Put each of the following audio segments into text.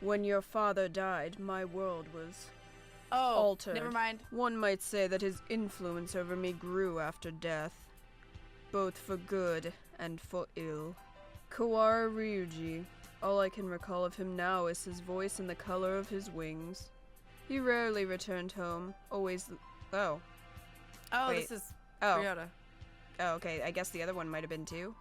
When your father died, my world was altered. Never mind. One might say that his influence over me grew after death, both for good and for ill. Kawara Ryuji. All I can recall of him now is his voice and the color of his wings. He rarely returned home, always... Oh. Oh, Wait. this is Oh. Ryouta. Oh, okay. I guess the other one might have been too.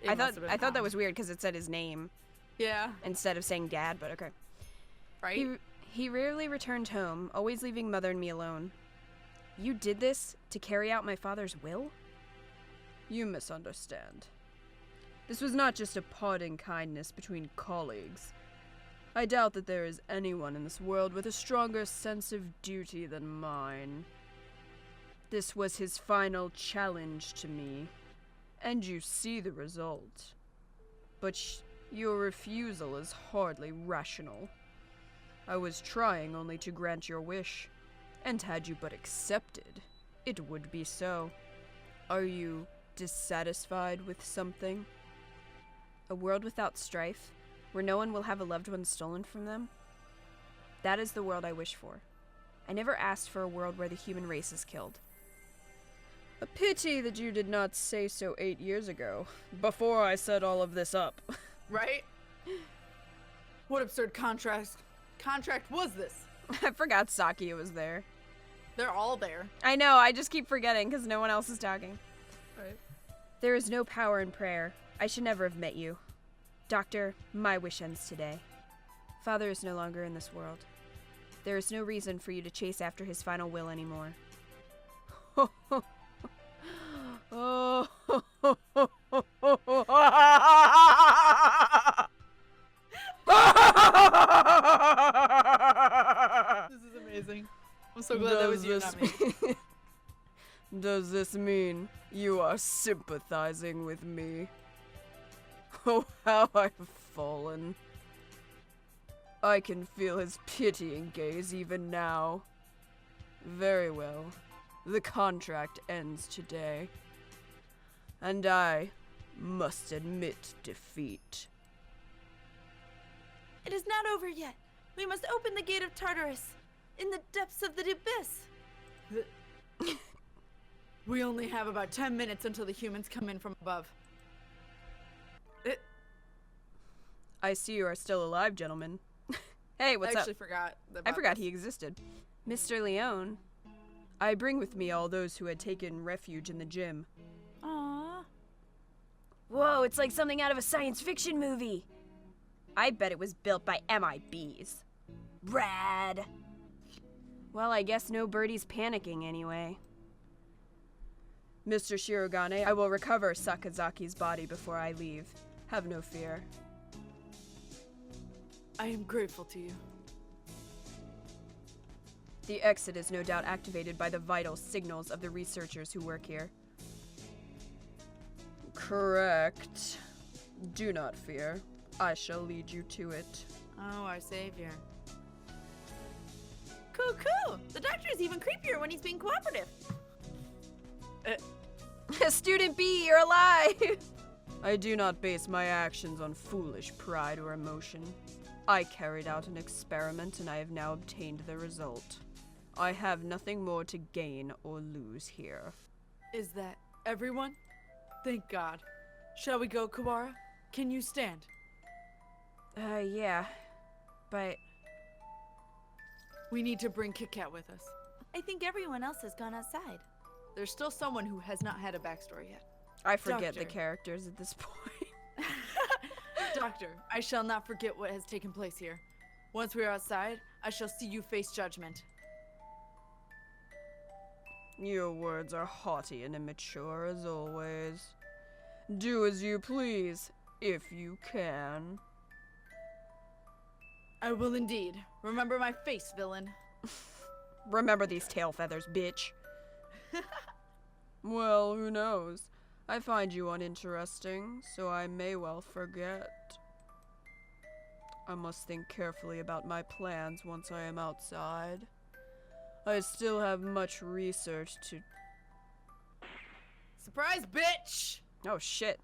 It I must have been thought that Tom. was weird because it said his name Yeah. instead of saying dad, but okay. Right? He rarely returned home, always leaving Mother and me alone. You did this to carry out my father's will? You misunderstand. This was not just a parting kindness between colleagues. I doubt that there is anyone in this world with a stronger sense of duty than mine. This was his final challenge to me, and you see the result. But your refusal is hardly rational. I was trying only to grant your wish, and had you but accepted, it would be so. Are you dissatisfied with something? A world without strife, where no one will have a loved one stolen from them? That is the world I wish for. I never asked for a world where the human race is killed. A pity that you did not say so 8 years ago, before I set all of this up. Right? What absurd contract was this? I forgot Sakuya was there. They're all there. I know, I just keep forgetting because no one else is talking. Right. There is no power in prayer. I should never have met you. Doctor, my wish ends today. Father is no longer in this world. There is no reason for you to chase after his final will anymore. Oh. This is amazing. I'm so glad that was you, not me. Does this mean you are sympathizing with me? Oh, how I've fallen. I can feel his pitying gaze even now. Very well. The contract ends today. And I must admit defeat. It is not over yet. We must open the gate of Tartarus, in the depths of the abyss. We only have about 10 minutes until the humans come in from above. I see you are still alive, gentlemen. Hey, what's I up? actually forgot. I forgot he existed. Mr. Leone, I bring with me all those who had taken refuge in the gym. Aww. Whoa, it's like something out of a science fiction movie. I bet it was built by MIBs. Rad. Well, I guess no birdie's panicking anyway. Mr. Shirogane, I will recover Sakazaki's body before I leave. Have no fear. I am grateful to you. The exit is no doubt activated by the vital signals of the researchers who work here. Correct. Do not fear. I shall lead you to it. Oh, our savior. Cool. The doctor is even creepier when he's being cooperative. Student B, you're alive! I do not base my actions on foolish pride or emotion. I carried out an experiment and I have now obtained the result. I have nothing more to gain or lose here. Is that everyone? Thank God. Shall we go, Kawara? Can you stand? Yeah. But... We need to bring KitKat with us. I think everyone else has gone outside. There's still someone who has not had a backstory yet. I forget the Doctor. characters at this point. Doctor, I shall not forget what has taken place here. Once we are outside, I shall see you face judgment. Your words are haughty and immature as always. Do as you please, if you can. I will indeed. Remember my face, villain. Remember these tail feathers, bitch. Well, who knows? I find you uninteresting, so I may well forget. I must think carefully about my plans once I am outside. I still have much research to... Surprise, bitch! Oh shit.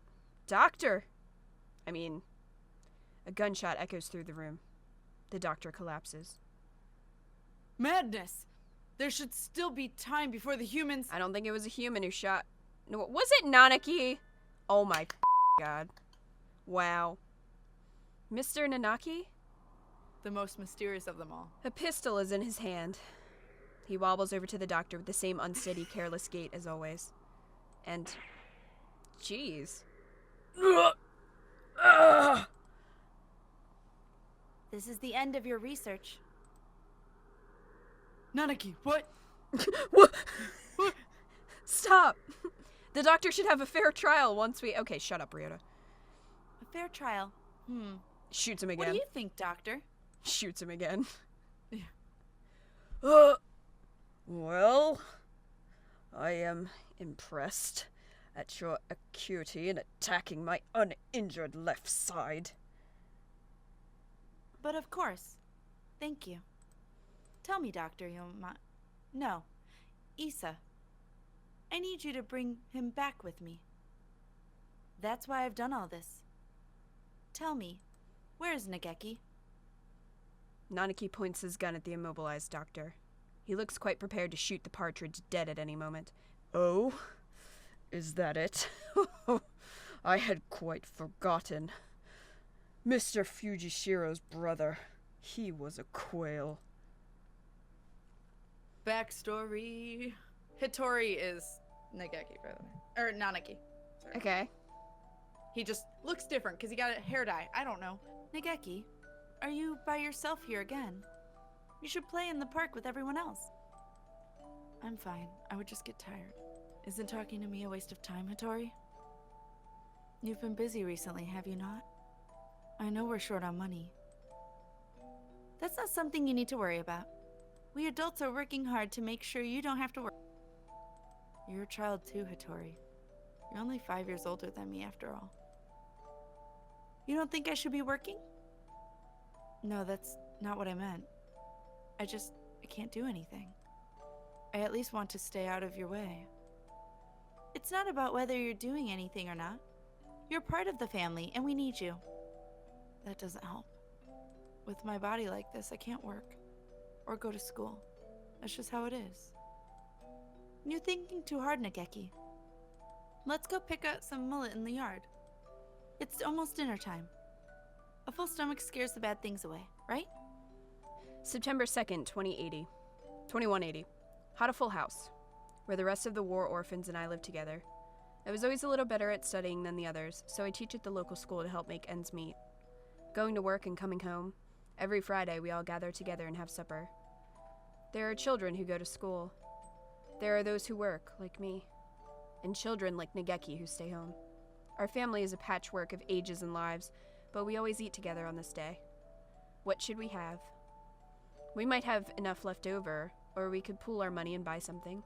Doctor! I mean, a gunshot echoes through the room. The doctor collapses. Madness! There should still be time before the humans... I don't think it was a human who shot... No, was it Nanaki? Oh my god. Wow. Mr. Nanaki? The most mysterious of them all. A pistol is in his hand. He wobbles over to the doctor with the same unsteady, careless gait as always. And... Jeez. This is the end of your research. Nanaki, what? What? What? Stop! The doctor should have a fair trial once we... Okay, shut up, Ryouta. A fair trial. Shoots him What again. do you think, Doctor? Shoots him again. Yeah. Well, I am impressed at your acuity in attacking my uninjured left side. But of course. Thank you. Tell me, Dr. No. Issa. I need you to bring him back with me. That's why I've done all this. Tell me, where is Nageki? Nanaki points his gun at the immobilized doctor. He looks quite prepared to shoot the partridge dead at any moment. Oh? Is that it? I had quite forgotten. Mr. Fujishiro's brother. He was a quail. Backstory. Hitori is Nageki, by the way. Or Nanaki. Sorry. Okay. He just looks different because he got a hair dye. I don't know. Nageki, are you by yourself here again? You should play in the park with everyone else. I'm fine. I would just get tired. Isn't talking to me a waste of time, Hitori? You've been busy recently, have you not? I know we're short on money. That's not something you need to worry about. We adults are working hard to make sure you don't have to work. You're a child too, Hitori. You're only 5 years older than me after all. You don't think I should be working? No, that's not what I meant. I can't do anything. I at least want to stay out of your way. It's not about whether you're doing anything or not. You're part of the family, and we need you. That doesn't help. With my body like this, I can't work. Or go to school. That's just how it is. You're thinking too hard, Nageki. Let's go pick out some mullet in the yard. It's almost dinner time. A full stomach scares the bad things away, right? September 2nd, 2180. Hatoful House, where the rest of the war orphans and I live together. I was always a little better at studying than the others, so I teach at the local school to help make ends meet. Going to work and coming home, every Friday we all gather together and have supper. There are children who go to school. There are those who work, like me. And children like Nageki who stay home. Our family is a patchwork of ages and lives, but we always eat together on this day. What should we have? We might have enough left over, or we could pool our money and buy something.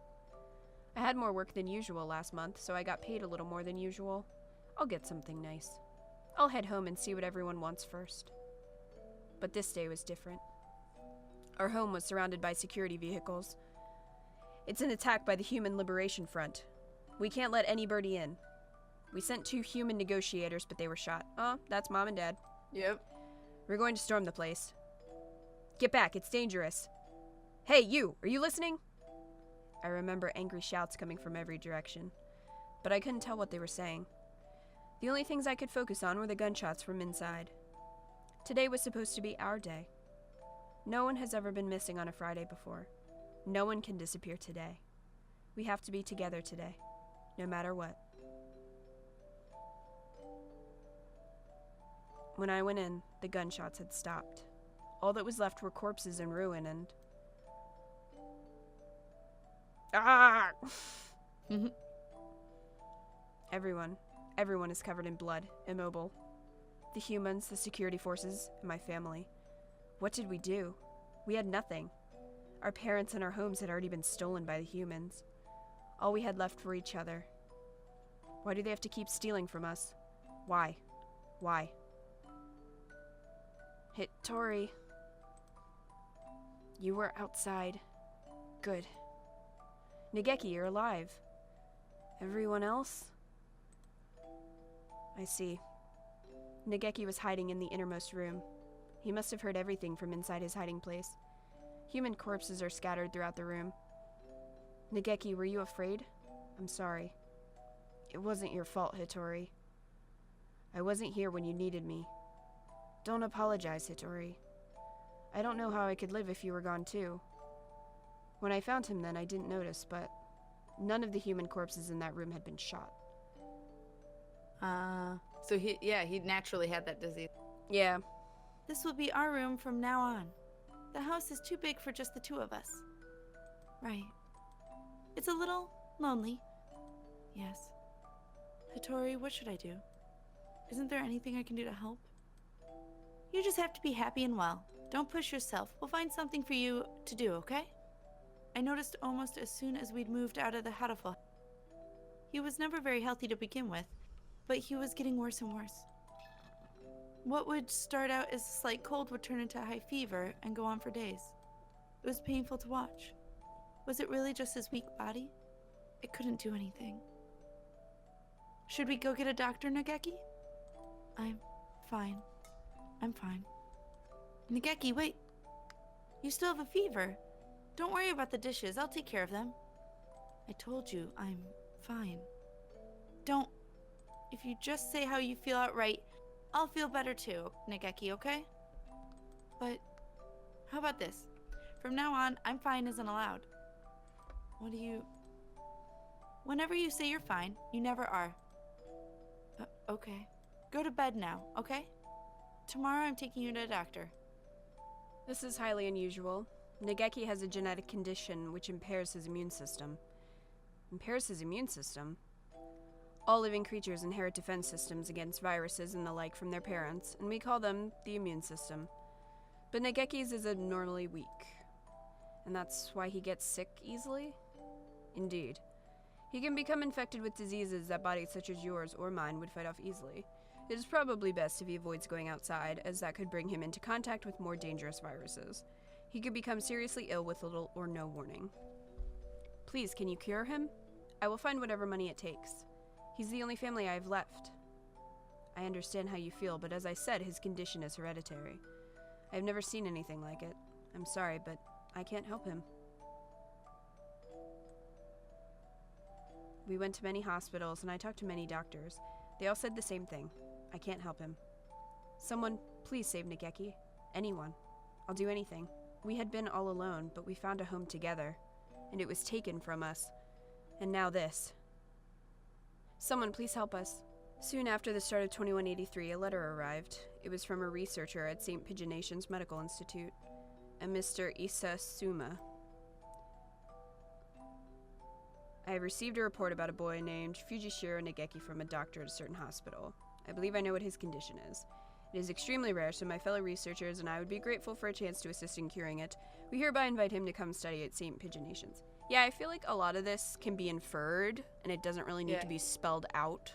I had more work than usual last month, so I got paid a little more than usual. I'll get something nice. I'll head home and see what everyone wants first. But this day was different. Our home was surrounded by security vehicles. It's an attack by the Human Liberation Front. We can't let anybody in. We sent 2 human negotiators, but they were shot. Oh, that's Mom and Dad. Yep. We're going to storm the place. Get back, it's dangerous. Hey, you, are you listening? I remember angry shouts coming from every direction, but I couldn't tell what they were saying. The only things I could focus on were the gunshots from inside. Today was supposed to be our day. No one has ever been missing on a Friday before. No one can disappear today. We have to be together today, no matter what. When I went in, the gunshots had stopped. All that was left were corpses and ruin and... Ah! Everyone is covered in blood, immobile. The humans, the security forces, and my family. What did we do? We had nothing. Our parents and our homes had already been stolen by the humans. All we had left were each other. Why do they have to keep stealing from us? Why? Why? Hitori. You were outside. Good. Nageki, you're alive. Everyone else? I see. Nageki was hiding in the innermost room. He must have heard everything from inside his hiding place. Human corpses are scattered throughout the room. Nageki, were you afraid? I'm sorry. It wasn't your fault, Hitori. I wasn't here when you needed me. Don't apologize, Hitori. I don't know how I could live if you were gone too. When I found him then, I didn't notice, but none of the human corpses in that room had been shot. So he naturally had that disease. Yeah. This will be our room from now on. The house is too big for just the two of us. Right. It's a little lonely. Yes. Hitori, what should I do? Isn't there anything I can do to help? You just have to be happy and well. Don't push yourself. We'll find something for you to do, okay? I noticed almost as soon as we'd moved out of the Hatoful. He was never very healthy to begin with, but he was getting worse and worse. What would start out as a slight cold would turn into a high fever and go on for days. It was painful to watch. Was it really just his weak body? It couldn't do anything. Should we go get a doctor, Nageki? I'm fine. I'm fine. Nageki, wait. You still have a fever. Don't worry about the dishes. I'll take care of them. I told you, I'm fine. Don't. If you just say how you feel outright, I'll feel better too, Nageki, okay? But how about this? From now on, I'm fine isn't allowed. What do you... Whenever you say you're fine, you never are. Okay. Go to bed now, okay? Tomorrow I'm taking you to a doctor. This is highly unusual. Nageki has a genetic condition which impairs his immune system. Impairs his immune system? All living creatures inherit defense systems against viruses and the like from their parents, and we call them the immune system. But Nageki's is abnormally weak. And that's why he gets sick easily? Indeed. He can become infected with diseases that bodies such as yours or mine would fight off easily. It is probably best if he avoids going outside, as that could bring him into contact with more dangerous viruses. He could become seriously ill with little or no warning. Please, can you cure him? I will find whatever money it takes. He's the only family I have left. I understand how you feel, but as I said, his condition is hereditary. I have never seen anything like it. I'm sorry, but I can't help him. We went to many hospitals, and I talked to many doctors. They all said the same thing. I can't help him. Someone, please save Nageki. Anyone. I'll do anything. We had been all alone, but we found a home together, and it was taken from us. And now this. Someone, please help us. Soon after the start of 2183, a letter arrived. It was from a researcher at St. Pigeonation's Medical Institute, a Mr. Isasuma. I have received a report about a boy named Fujishiro Nageki from a doctor at a certain hospital. I believe I know what his condition is. It is extremely rare, so my fellow researchers and I would be grateful for a chance to assist in curing it. We hereby invite him to come study at St. Pigeonation's. Yeah, I feel like a lot of this can be inferred, and it doesn't really need to be spelled out.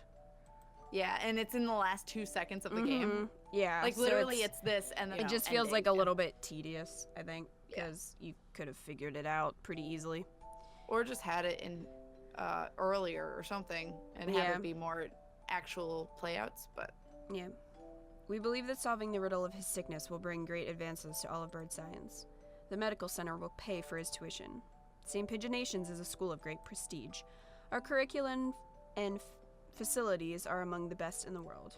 Yeah, and it's in the last 2 seconds of the game. Yeah. Like, so literally, it's this, and then it just feels like a little bit tedious, I think, because you could have figured it out pretty easily. Or just had it in earlier or something, and have it be more actual playouts, but... Yeah. We believe that solving the riddle of his sickness will bring great advances to all of bird science. The medical center will pay for his tuition. St. Pigeonation's is a school of great prestige. Our curriculum and facilities are among the best in the world.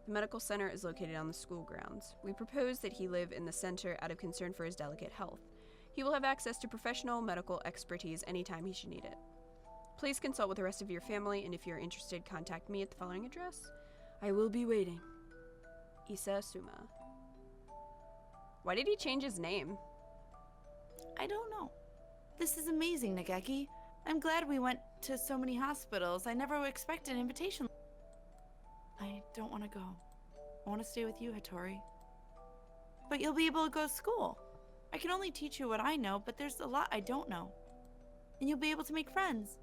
The medical center is located on the school grounds. We propose that he live in the center out of concern for his delicate health. He will have access to professional medical expertise anytime he should need it. Please consult with the rest of your family, and if you're interested, contact me at the following address. I will be waiting. Isasuma. Why did he change his name? I don't know. This is amazing, Nageki. I'm glad we went to so many hospitals. I never expected an invitation. I don't want to go. I want to stay with you, Hitori. But you'll be able to go to school. I can only teach you what I know, but there's a lot I don't know. And you'll be able to make friends.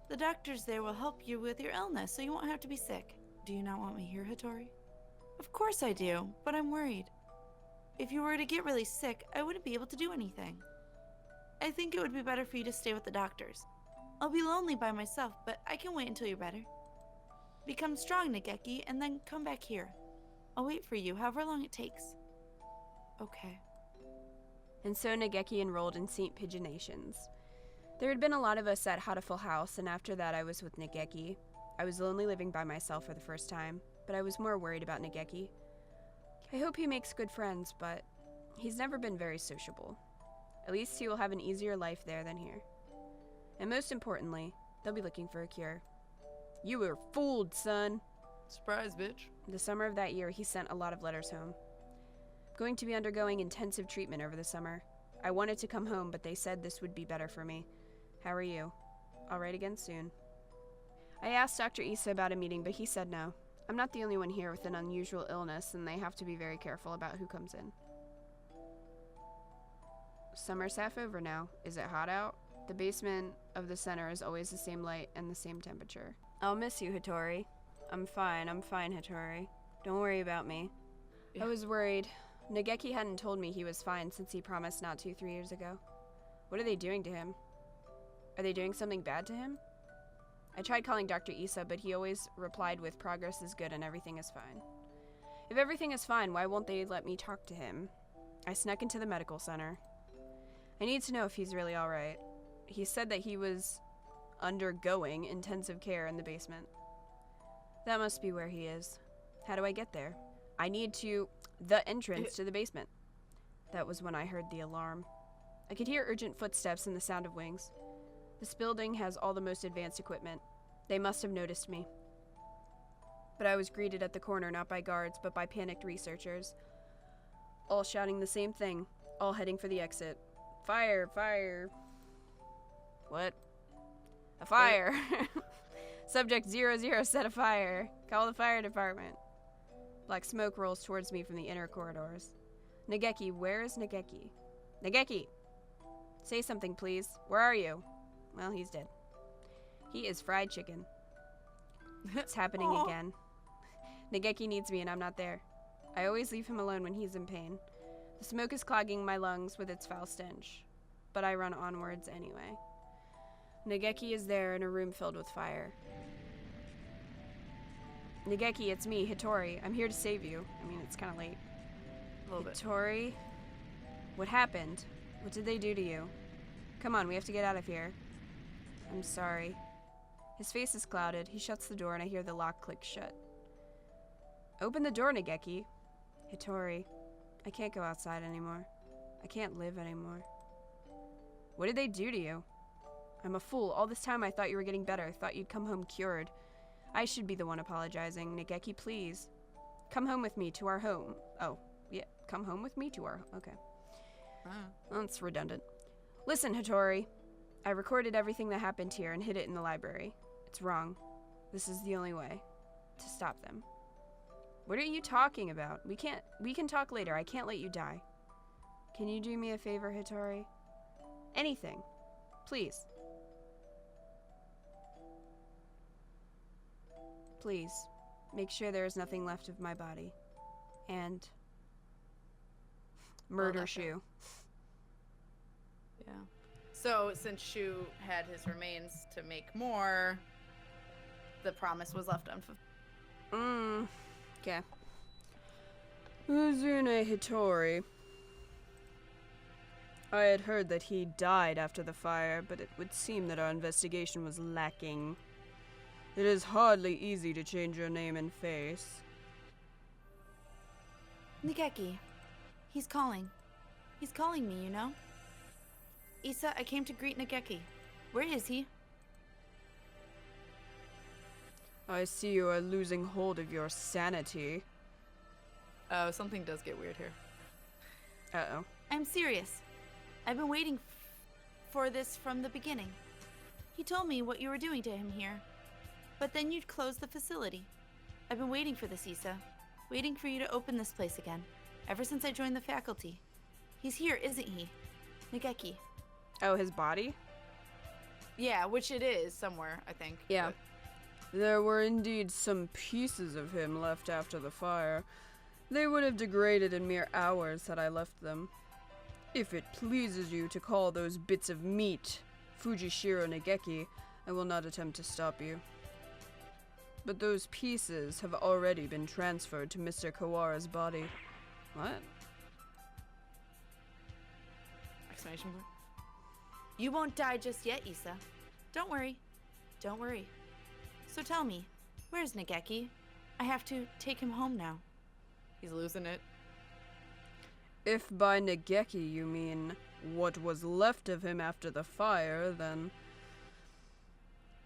The doctors there will help you with your illness, so you won't have to be sick. Do you not want me here, Hitori? Of course I do, but I'm worried. If you were to get really sick, I wouldn't be able to do anything. I think it would be better for you to stay with the doctors. I'll be lonely by myself, but I can wait until you're better. Become strong, Nageki, and then come back here. I'll wait for you, however long it takes. Okay. And so Nageki enrolled in St. Pigeonations. There had been a lot of us at Hatoful House, and after that I was with Nageki. I was lonely living by myself for the first time, but I was more worried about Nageki. I hope he makes good friends, but he's never been very sociable. At least he will have an easier life there than here. And most importantly, they'll be looking for a cure. You were fooled, son. Surprise, bitch. The summer of that year, he sent a lot of letters home. Going to be undergoing intensive treatment over the summer. I wanted to come home, but they said this would be better for me. How are you? I'll write again soon. I asked Dr. Issa about a meeting, but he said no. I'm not the only one here with an unusual illness, and they have to be very careful about who comes in. Summer's half over now. Is it hot out? The basement of the center is always the same light and the same temperature. I'll miss you, Hitori. I'm fine, Hitori. Don't worry about me. Yeah. I was worried. Nageki hadn't told me he was fine since he promised not to 3 years ago. What are they doing to him? Are they doing something bad to him? I tried calling Dr. Issa, but he always replied with progress is good and everything is fine. If everything is fine, why won't they let me talk to him? I snuck into the medical center. I need to know if he's really alright. He said that he was undergoing intensive care in the basement. That must be where he is. How do I get there? I need to... the entrance to the basement. That was when I heard the alarm. I could hear urgent footsteps and the sound of wings. This building has all the most advanced equipment. They must have noticed me. But I was greeted at the corner not by guards, but by panicked researchers. All shouting the same thing, all heading for the exit. Fire, fire. What? A fire. Subject 00 set a fire. Call the fire department. Black smoke rolls towards me from the inner corridors. Nageki, where is Nageki? Nageki! Say something, please. Where are you? Well, he's dead. He is fried chicken. It's happening again. Nageki needs me and I'm not there. I always leave him alone when he's in pain. The smoke is clogging my lungs with its foul stench, but I run onwards anyway. Nageki is there in a room filled with fire. Nageki, it's me, Hitori. I'm here to save you. I mean, it's kind of late. A little bit. Hitori? What happened? What did they do to you? Come on, we have to get out of here. I'm sorry. His face is clouded. He shuts the door and I hear the lock click shut. Open the door, Nageki. Hitori, I can't go outside anymore. I can't live anymore. What did they do to you? I'm a fool. All this time I thought you were getting better. Thought you'd come home cured. I should be the one apologizing. Nageki, please. Come home with me to our home. Oh, yeah. Come home with me to our... Okay. That's redundant. Listen, Hitori. I recorded everything that happened here and hid it in the library. It's wrong. This is the only way to stop them. What are you talking about? We can talk later. I can't let you die. Can you do me a favor, Hitori? Anything. Please. Please, make sure there is nothing left of my body. And murder Shuu. Yeah. So, since Shuu had his remains to make more, the promise was left unfulfilled. Okay. Uzune Hitori. I had heard that he died after the fire, but it would seem that our investigation was lacking. It is hardly easy to change your name and face. Nageki. He's calling. He's calling me, you know? Issa, I came to greet Nageki. Where is he? I see you are losing hold of your sanity. Oh, something does get weird here. Uh-oh. I'm serious. I've been waiting for this from the beginning. He told me what you were doing to him here. But then you'd close the facility. I've been waiting for this, Issa. Waiting for you to open this place again. Ever since I joined the faculty. He's here, isn't he? Nageki. Oh, his body? Yeah, which it is somewhere, I think. Yeah. There were indeed some pieces of him left after the fire. They would have degraded in mere hours had I left them. If it pleases you to call those bits of meat Fujishiro Nageki, I will not attempt to stop you. But those pieces have already been transferred to Mr. Kawara's body. What? Exclamation point. You won't die just yet, Issa. Don't worry. Don't worry. So tell me, where's Nageki? I have to take him home now. He's losing it. If by Nageki you mean what was left of him after the fire, then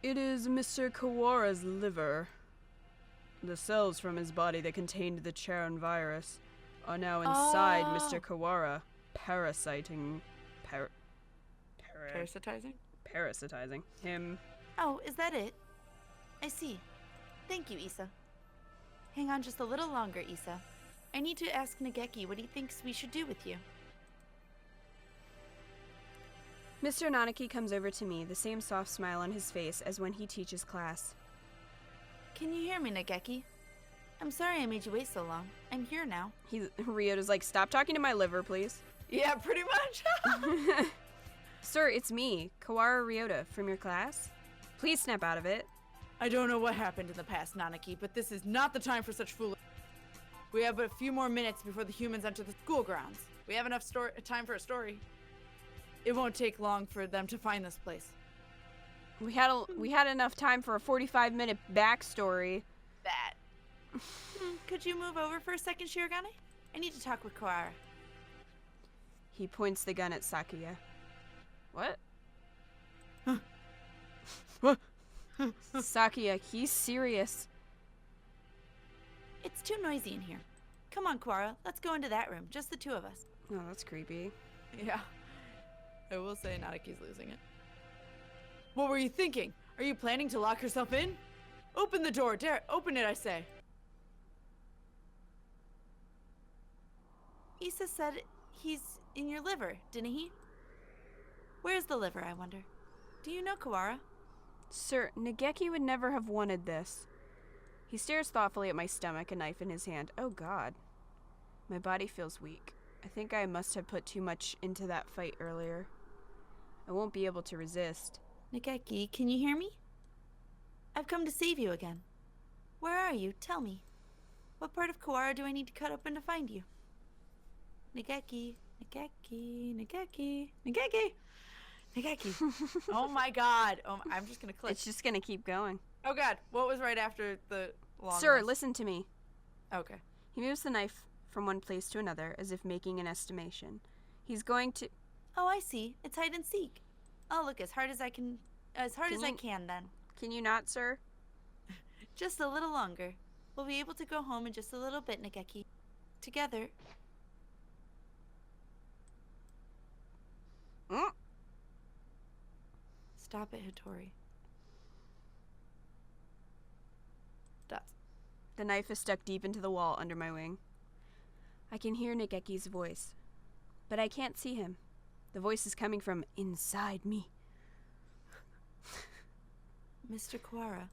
it is Mr. Kawara's liver. The cells from his body that contained the Charon virus are now inside Mr. Kawara, parasiting parasitizing him. Oh, is that it? I see. Thank you, Issa. Hang on just a little longer, Issa. I need to ask Nageki what he thinks we should do with you. Mr. Nanaki comes over to me, the same soft smile on his face as when he teaches class. Can you hear me, Nageki? I'm sorry I made you wait so long. I'm here now. Ryouta like, stop talking to my liver, please. Yeah, pretty much. Sir, it's me, Kawara Ryouta, from your class. Please snap out of it. I don't know what happened in the past, Nanaki, but this is not the time for such foolish. We have but a few more minutes before the humans enter the school grounds. We have enough time for a story. It won't take long for them to find this place. We had enough time for a 45-minute backstory. That. Could you move over for a second, Shirogane? I need to talk with Kawara. He points the gun at Sakuya. What? What? Sakuya, he's serious. It's too noisy in here. Come on, Kawara. Let's go into that room. Just the two of us. Oh, that's creepy. Yeah. I will say Nanaki's losing it. What were you thinking? Are you planning to lock yourself in? Open the door. Dare, open it, I say. Issa said he's in your liver, didn't he? Where's the liver, I wonder? Do you know Kawara? Sir, Nageki would never have wanted this. He stares thoughtfully at my stomach, a knife in his hand. Oh god. My body feels weak. I think I must have put too much into that fight earlier. I won't be able to resist. Nageki, can you hear me? I've come to save you again. Where are you? Tell me. What part of Kawara do I need to cut open to find you? Nageki, Nageki, Nageki, Nageki, Nageki. Oh my god. Oh, I'm just gonna click. It's just gonna keep going. Oh god. What was right after the long Sir, rest? listen to me. Okay. He moves the knife from one place to another, as if making an estimation. He's going to... Oh, I see. It's hide and seek. I'll look as hard as I can then. Can you not, sir? Just a little longer. We'll be able to go home in just a little bit, Nageki. Together. Mm. Stop it, Hattori. Dots. The knife is stuck deep into the wall under my wing. I can hear Nageki's voice, but I can't see him. The voice is coming from inside me. Mr. Kawara,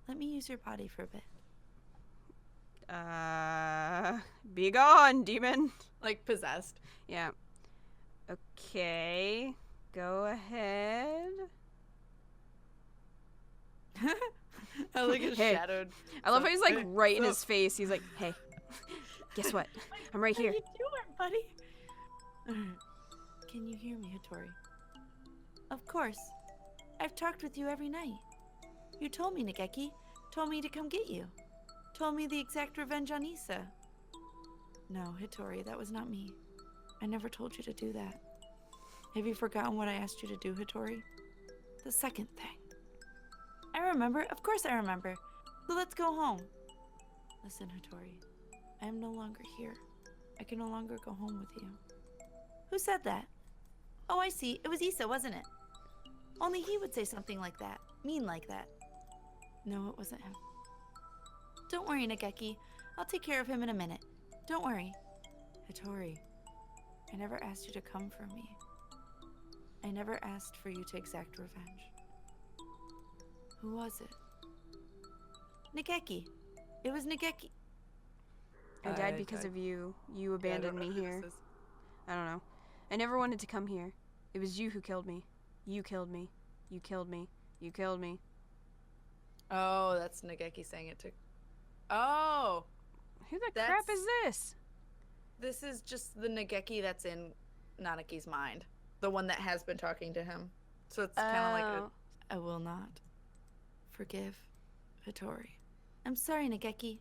let me use your body for a bit. Be gone, demon. Like possessed. Yeah. Okay. Go ahead. I like his Hey. shadowed. I love how he's like right in his face. He's like, hey, guess what? I'm right here. What are you doing, buddy? Can you hear me, Hattori? Of course. I've talked with you every night. You told me, Nageki. Told me to come get you. Told me the exact revenge on Issa. No, Hattori, that was not me. I never told you to do that. Have you forgotten what I asked you to do, Hattori? The second thing. I remember. Of course I remember. So let's go home. Listen, Hattori. I am no longer here. I can no longer go home with you. Who said that? Oh, I see. It was Issa, wasn't it? Only he would say something like that. Mean like that. No, it wasn't him. Don't worry, Nageki. I'll take care of him in a minute. Don't worry. Hattori, I never asked you to come for me. I never asked for you to exact revenge. Who was it? Nageki. It was Nageki. I died because of you. You abandoned me here. I don't know. I never wanted to come here. It was you who killed me. You killed me. You killed me. You killed me. Oh, that's Nageki saying it too. Oh! Who the crap is this? This is just the Nageki that's in Nanaki's mind. The one that has been talking to him. So it's kind of like I will not forgive Hattori. I'm sorry, Nageki,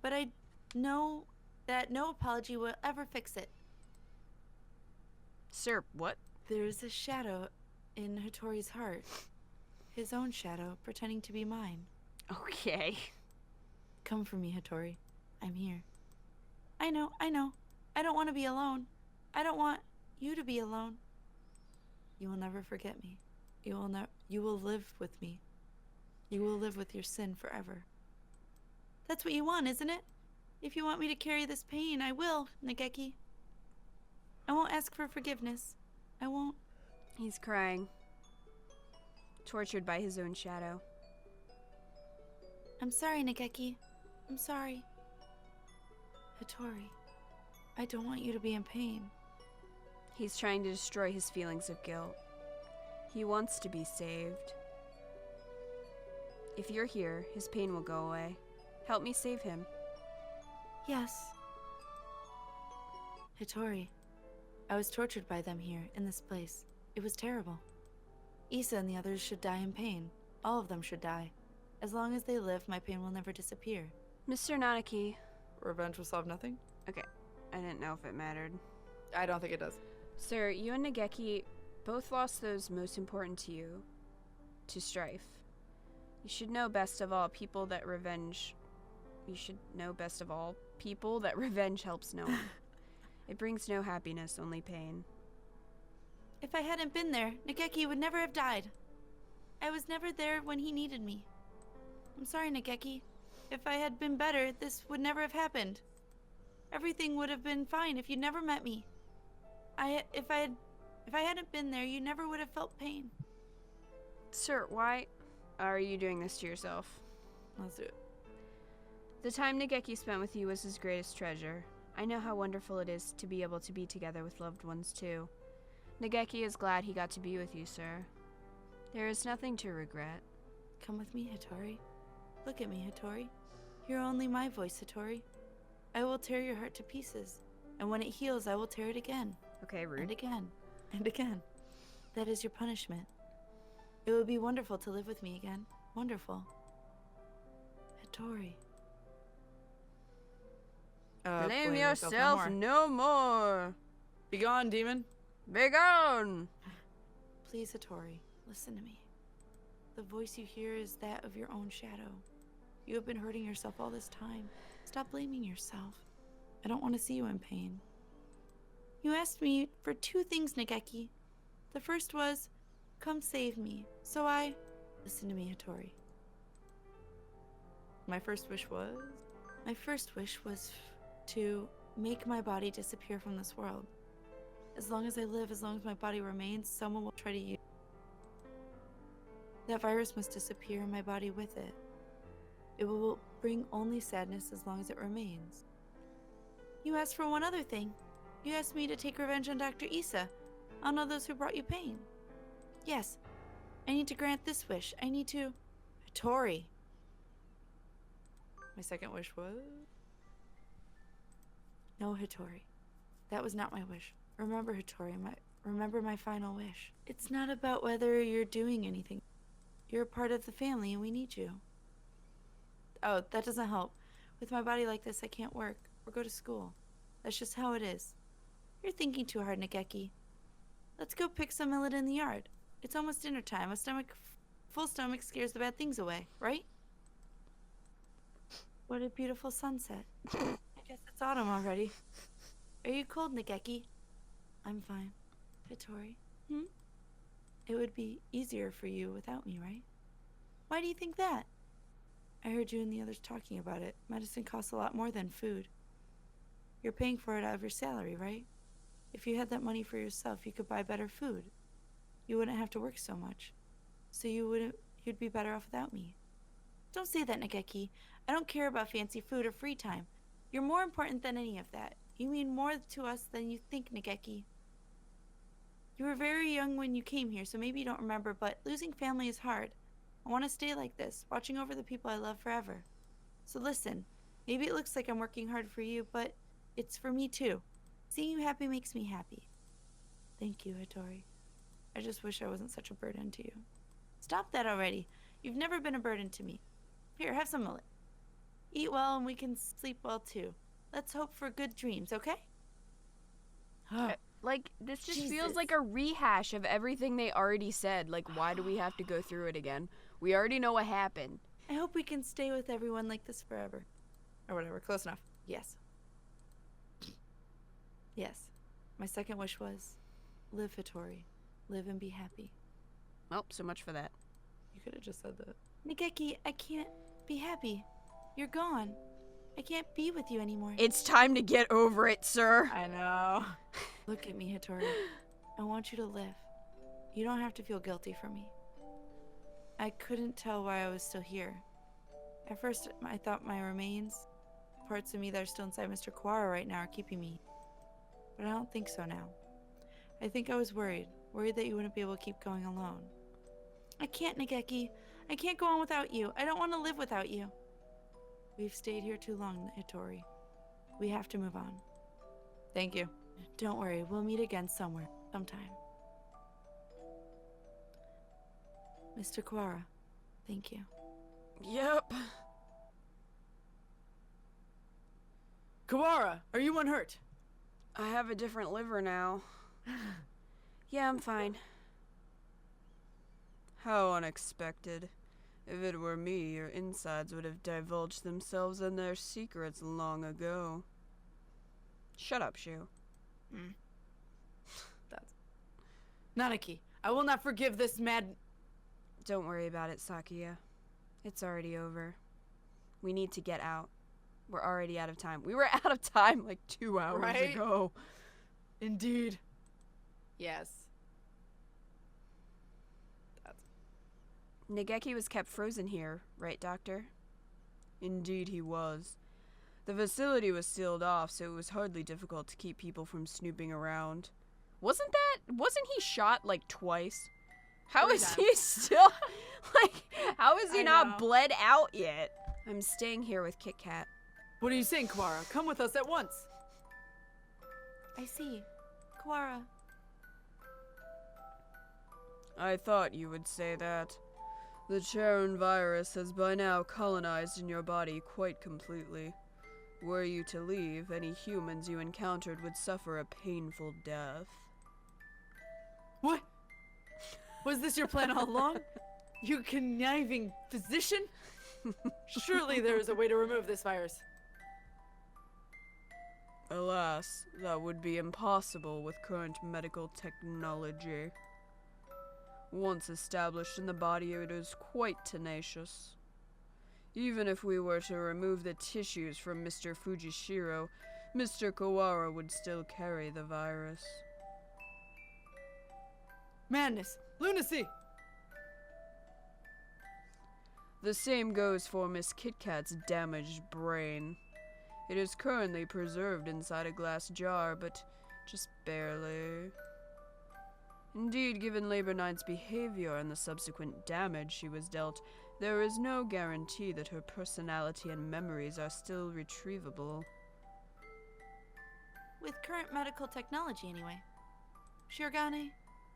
but I know that no apology will ever fix it. Sir, what? There is a shadow in Hattori's heart. His own shadow, pretending to be mine. Okay. Come for me, Hattori. I'm here. I know. I don't want to be alone. I don't want you to be alone. You will never forget me. You will live with me. You will live with your sin forever. That's what you want, isn't it? If you want me to carry this pain, I will, Nageki. I won't ask for forgiveness. I won't. He's crying. Tortured by his own shadow. I'm sorry, Nageki. I'm sorry. Hattori, I don't want you to be in pain. He's trying to destroy his feelings of guilt. He wants to be saved. If you're here, his pain will go away. Help me save him. Yes. Hattori, I was tortured by them here, in this place. It was terrible. Issa and the others should die in pain. All of them should die. As long as they live, my pain will never disappear. Mr. Nanaki. revenge will solve nothing. Okay, I didn't know if it mattered. I don't think it does. Sir, you and Nageki both lost those most important to you to strife. You should know best of all people that revenge... You should know best of all people that revenge helps no one. It brings no happiness, only pain. If I hadn't been there, Nageki would never have died. I was never there when he needed me. I'm sorry, Nageki. If I had been better, this would never have happened. Everything would have been fine if you never met me. If I hadn't been there, you never would have felt pain. Sir, why are you doing this to yourself? Let's do it. The time Nageki spent with you was his greatest treasure. I know how wonderful it is to be able to be together with loved ones too. Nageki is glad he got to be with you, sir. There is nothing to regret. Come with me, Hattori. Look at me, Hattori. Hear only my voice, Hattori. I will tear your heart to pieces, and when it heals, I will tear it again. Okay, rude. And again. And again. That is your punishment. It would be wonderful to live with me again. Wonderful. Hattori. Blame yourself no more. Be gone, demon. Be gone. Please, Hattori, listen to me. The voice you hear is that of your own shadow. You have been hurting yourself all this time. Stop blaming yourself. I don't want to see you in pain. You asked me for two things, Nageki. The first was, come save me. So I... Listen to me, Hattori. My first wish was? My first wish was to make my body disappear from this world. As long as I live, as long as my body remains, someone will try to use that virus must disappear and my body with it. It will bring only sadness as long as it remains. You asked for one other thing. You asked me to take revenge on Dr. Issa, on all those who brought you pain. Yes, I need to grant this wish. I need to... Hattori. My second wish was? No, Hattori. That was not my wish. Remember, Hattori, remember my final wish. It's not about whether you're doing anything. You're a part of the family and we need you. Oh, that doesn't help. With my body like this, I can't work or go to school. That's just how it is. You're thinking too hard, Nageki. Let's go pick some millet in the yard. It's almost dinner time. Full stomach scares the bad things away, right? What a beautiful sunset. I guess it's autumn already. Are you cold, Nageki? I'm fine. Hattori? It would be easier for you without me, right? Why do you think that? I heard you and the others talking about it. Medicine costs a lot more than food. You're paying for it out of your salary, right? If you had that money for yourself, you could buy better food. You wouldn't have to work so much. So you'd be better off without me. Don't say that, Nageki. I don't care about fancy food or free time. You're more important than any of that. You mean more to us than you think, Nageki. You were very young when you came here, so maybe you don't remember, but losing family is hard. I want to stay like this, watching over the people I love forever. So listen, maybe it looks like I'm working hard for you, but it's for me too. Seeing you happy makes me happy. Thank you, Hitori. I just wish I wasn't such a burden to you. Stop that already. You've never been a burden to me. Here, have some mullet. Eat well and we can sleep well too. Let's hope for good dreams, okay? Like, this just feels Jesus. like a rehash of everything they already said. Like, why do we have to go through it again? We already know what happened. I hope we can stay with everyone like this forever. Or whatever, close enough. Yes. Yes. My second wish was, live, Hitori. Live and be happy. Well, so much for that. You could have just said that. Nageki, I can't be happy. You're gone. I can't be with you anymore. It's time to get over it, sir. I know. Look at me, Hitori. I want you to live. You don't have to feel guilty for me. I couldn't tell why I was still here. At first, I thought my remains, parts of me that are still inside Mr. Kawara right now, are keeping me. But I don't think so now. I think I was worried that you wouldn't be able to keep going alone. I can't, Nageki. I can't go on without you. I don't want to live without you. We've stayed here too long, Hitori. We have to move on. Thank you. Don't worry, we'll meet again somewhere, sometime. Mr. Kawara, thank you. Yep. Kawara, are you unhurt? I have a different liver now. Yeah, I'm fine. How unexpected. If it were me, your insides would have divulged themselves and their secrets long ago. Shut up, Shuu. That's... Nanaki, I will not forgive this mad... Don't worry about it, Sakuya. It's already over. We need to get out. We're already out of time. We were out of time like 2 hours Right? ago. Indeed. Yes. Nageki was kept frozen here, right, Doctor? Indeed he was. The facility was sealed off, so it was hardly difficult to keep people from snooping around. Wasn't he shot like twice? How 3 is times. he still, how is he I not know. bled out yet? I'm staying here with KitKat. What are you saying, Kawara? Come with us at once. I see. Kawara. I thought you would say that. The Charon virus has by now colonized in your body quite completely. Were you to leave, any humans you encountered would suffer a painful death. What? Was this your plan all along? You conniving physician? Surely there is a way to remove this virus. Alas, that would be impossible with current medical technology. Once established in the body, it is quite tenacious. Even if we were to remove the tissues from Mr. Fujishiro, Mr. Kawara would still carry the virus. Madness. Lunacy. The same goes for Miss KitKat's damaged brain. It is currently preserved inside a glass jar, but just barely. Indeed, given Labor 9's behavior and the subsequent damage she was dealt, there is no guarantee that her personality and memories are still retrievable. With current medical technology, anyway. Shirogane,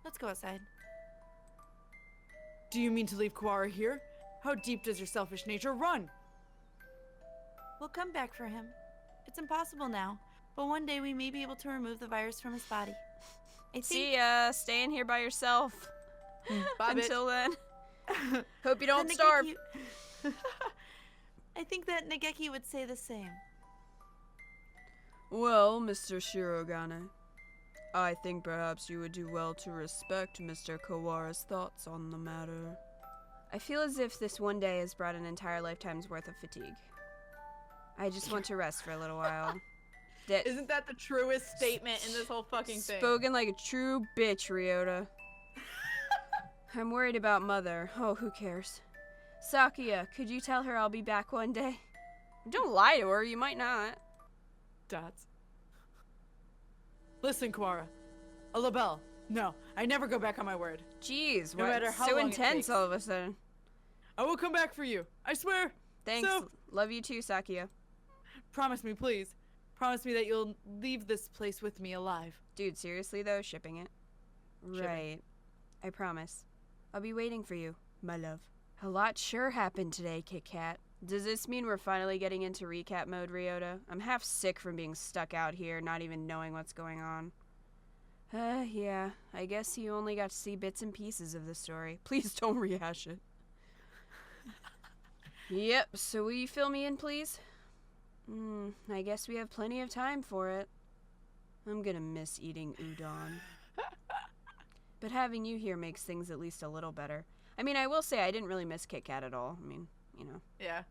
let's go outside. Do you mean to leave Kawara here? How deep does your selfish nature run? We'll come back for him. It's impossible now, but one day we may be able to remove the virus from his body. I think... See ya, staying here by yourself. Bob Until then. it. Hope you don't that starve. Nageki- I think that Nageki would say the same. Well, Mr. Shirogane, I think perhaps you would do well to respect Mr. Kawara's thoughts on the matter. I feel as if this one day has brought an entire lifetime's worth of fatigue. I just want to rest for a little while. Isn't that the truest statement in this whole fucking thing? Spoken like a true bitch, Ryouta. I'm worried about Mother. Oh, who cares? Sakuya, could you tell her I'll be back one day? Don't lie to her, you might not. Dots. Listen, Kawara. A label. No, I never go back on my word. Jeez, No what? matter how So long it intense takes. all of a sudden. I will come back for you. I swear. Thanks. So- Love you too, Sakuya. Promise me, please. Promise me that you'll leave this place with me alive. Dude, seriously though, shipping it. Right. I promise. I'll be waiting for you, my love. A lot sure happened today, KitKat. Does this mean we're finally getting into recap mode, Ryouta? I'm half sick from being stuck out here, not even knowing what's going on. Yeah. I guess you only got to see bits and pieces of the story. Please don't rehash it. Yep, so will you fill me in, please? I guess we have plenty of time for it. I'm gonna miss eating udon. But having you here makes things at least a little better. I mean, I will say I didn't really miss KitKat at all. I mean, you know. Yeah.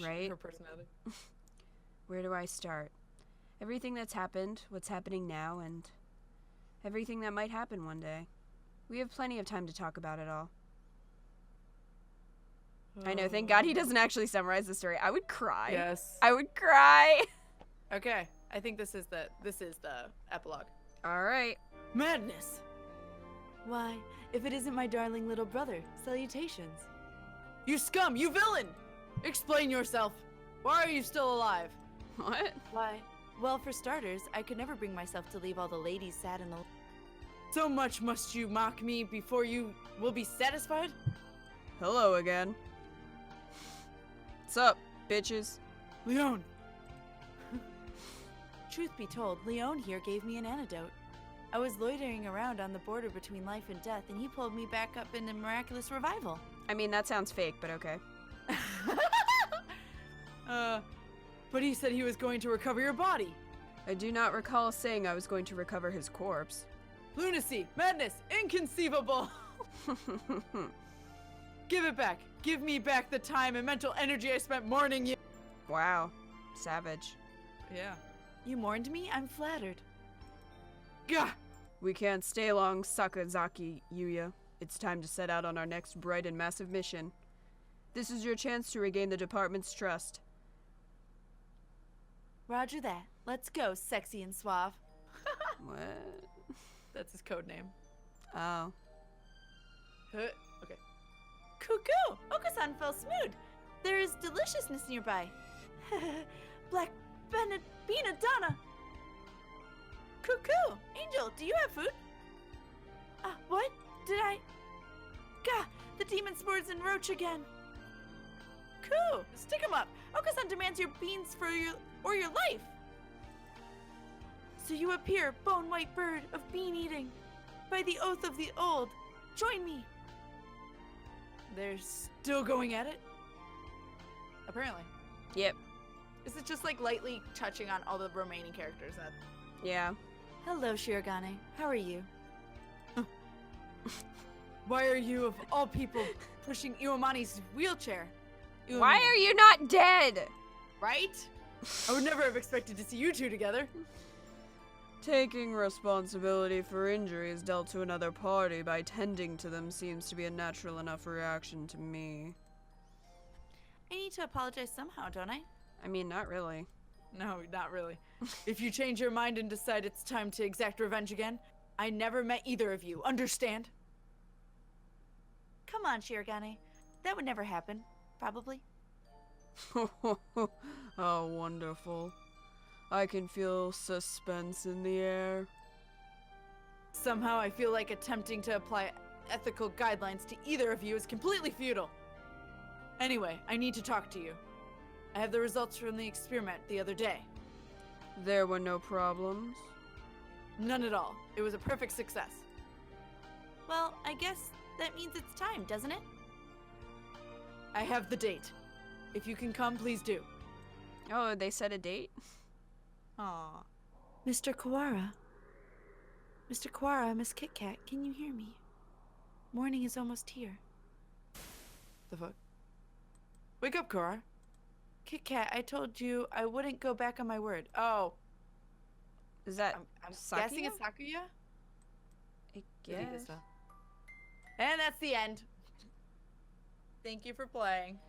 Right? Her personality. Where do I start? Everything that's happened, what's happening now, and everything that might happen one day. We have plenty of time to talk about it all. I know, thank God he doesn't actually summarize the story. I would cry. Yes. I would cry. Okay, I think this is the epilogue. All right. Madness. Why, if it isn't my darling little brother, salutations. You scum! You villain! Explain yourself. Why are you still alive? What? Why? Well, for starters, I could never bring myself to leave all the ladies sad and alone. So much must you mock me before you will be satisfied? Hello again. What's up, bitches? Leone! Truth be told, Leone here gave me an antidote. I was loitering around on the border between life and death, and he pulled me back up in a miraculous revival. I mean, that sounds fake, but okay. But he said he was going to recover your body. I do not recall saying I was going to recover his corpse. Lunacy! Madness! Inconceivable! Give it back! Give me back the time and mental energy I spent mourning you! Wow. Savage. Yeah. You mourned me? I'm flattered. Gah! We can't stay long, Sakazaki, Yuuya. It's time to set out on our next bright and massive mission. This is your chance to regain the department's trust. Roger that. Let's go, sexy and suave. What? That's his code name. Oh. Okay. Cuckoo! Okosan fell smooth. There is deliciousness nearby. Black Beana Donna. Cuckoo! Angel, do you have food? What? Did I? Gah! The demon spores and roach again. Coo! Stick 'em up! Okosan demands your beans for your life! So you appear, bone white bird of bean eating. By the oath of the old, join me! They're still going at it? Apparently. Yep. Is it just like lightly touching on all the remaining characters? Yeah. Hello, Shirogane. How are you? Why are you, of all people, pushing Iwamine's wheelchair? Why are you not dead? Right? I would never have expected to see you two together. Taking responsibility for injuries dealt to another party by tending to them seems to be a natural enough reaction to me. I need to apologize somehow, don't I? I mean, not really. No, not really. If you change your mind and decide it's time to exact revenge again, I never met either of you, understand? Come on, Shirogane. That would never happen. Probably. How wonderful. I can feel suspense in the air. Somehow I feel like attempting to apply ethical guidelines to either of you is completely futile. Anyway, I need to talk to you. I have the results from the experiment the other day. There were no problems? None at all. It was a perfect success. Well, I guess that means it's time, doesn't it? I have the date. If you can come, please do. Oh, they set a date? Aww. Mr. Kawara. Mr. Kawara, Miss KitKat, can you hear me? Morning is almost here. The fuck? Wake up, Kawara. KitKat, I told you I wouldn't go back on my word. Oh. Is that I'm Sakuya? guessing it's Sakuya? I Maybe guess. this time. And that's the end. Thank you for playing.